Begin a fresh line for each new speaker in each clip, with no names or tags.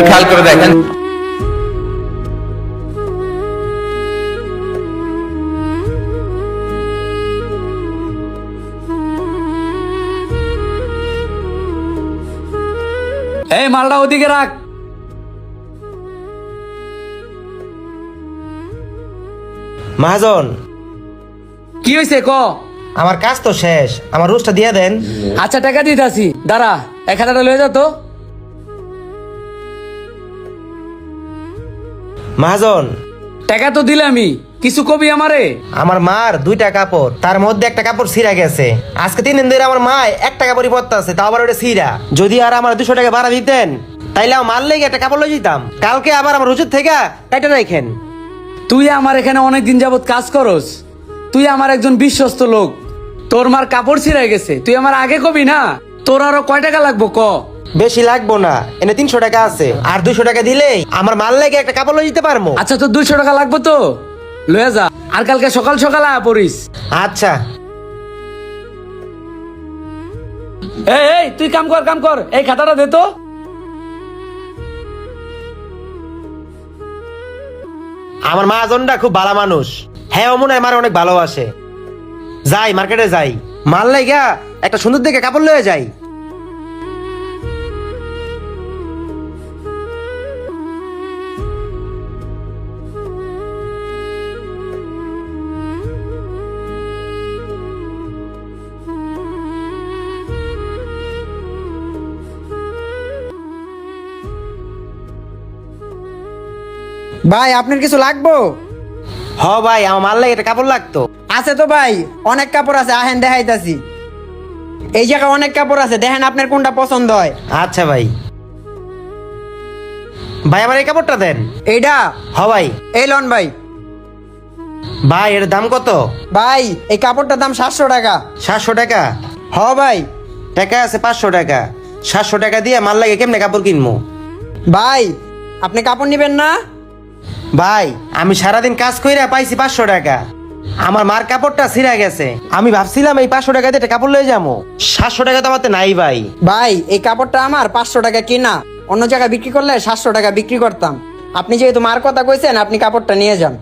খেয়াল করে দেখেন।
এই মালটা ওদিকে রাখ।
মহাজন,
কি হয়েছে ক?
আমার কাজ তো শেষ, আমার রোজটা দিয়ে দেন।
আচ্ছা টাকা দিতেছি, দাঁড়া 1000 লয়ে যা তো।
মহাজন,
টাকা তো দিলামই, কিছু কবি আমারে?
আমার মার 2টা কাপড়, তার মধ্যে একটা কাপড় ছিঁড়া গেছে। আজকে 3 দিন ধরে আমার মা একটা কাপড়ই পরতে আছে, তাও আবার ওটা ছিঁড়া। যদি আর আমার 200 টাকা ভাড়া দিতেন তাইলে আমার মার লেগে একটা কাপড় লই যেতাম। কালকে আবার আমার রোজের থেকে কাইটা রাখেন।
তুই আমার এখানে অনেকদিন যাবত কাজ করস, তুই আমার একজন বিশ্বস্ত লোক। তোর মার কাপড় ছিঁড়ে গেছে, তুই আমার আগে কবি না? তোর আরো কয় টাকা লাগবো ক?
বেশি লাগবো না, এনে 300 টাকা আছে, আর 200 টাকা দিলেই আমার মার লেগে একটা কাপড় লই যেতে পারবো।
আচ্ছা তোর 200 টাকা লাগবে তো লয়ে যা, আর কালকে সকাল সকাল আয়া পড়িস।
আচ্ছা।
এই তুই কাম কর, এই খাতাটা দে তো।
আমার মহাজনটা খুব ভালো মানুষ, হ্যাঁ মনে হয় আমার অনেক ভালোবাসে। যাই মার্কেটে যাই, মাল লাইগা একটা সুন্দর দেখে কাপড় লয়ে যাই।
ভাই আপনার কিছু লাগবো?
হ ভাই, আমার মাল লাগে একটা কাপড় লাগতো।
আছে তো ভাই, অনেক কাপড় আছে, আহেন দেখাইতাছি। এই জায়গায় অনেক কাপড় আছে, দেখেন আপনার কোনটা পছন্দ হয়।
আচ্ছা ভাই, ভাই আমার এই কাপড়টা দেন।
এইটা?
হ ভাই।
এই লন ভাই।
ভাই এর দাম কত?
ভাই এই কাপড়টার দাম 700 টাকা।
700 টাকা?
হ ভাই।
টাকা আছে 500 টাকা, 700 টাকা দিয়ে মাল লাগে কেমনে কাপড় কিনবো?
ভাই আপনি কাপড় নিবেন না?
ভাই আমি সারাদিন কাজ কইরা পাইছি 500 টাকা, আমার মার কাপড়টা ছিঁড়া গেছে। আমি ভাবছিলাম এই 500 টাকা দিয়ে একটা কাপড় লয়ে যাবো, 700 টাকা তো আমার তো নাই ভাই।
ভাই এই কাপড়টা আমার 500 টাকা কিনা, অন্য জায়গায় বিক্রি করলে 700 টাকা বিক্রি করতাম। আপনি যেহেতু মার কথা কইছেন, আপনি কাপড়টা নিয়ে যান।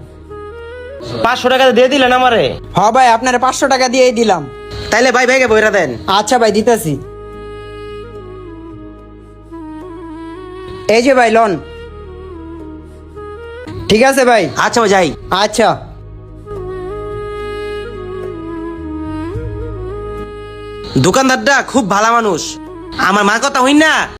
500 টাকা দিয়ে দিলেন আমারে?
হ ভাই, আপনার 500 টাকা দিয়েই দিলাম।
তাইলে ভাই ভাইকে বইরা দেন।
আচ্ছা ভাই, দিতেছি। এই যে ভাই লন। ঠিক আছে ভাই।
আচ্ছা ভাই যাই।
আচ্ছা।
দোকানদারটা খুব ভালো মানুষ, আমার মার কথা হই না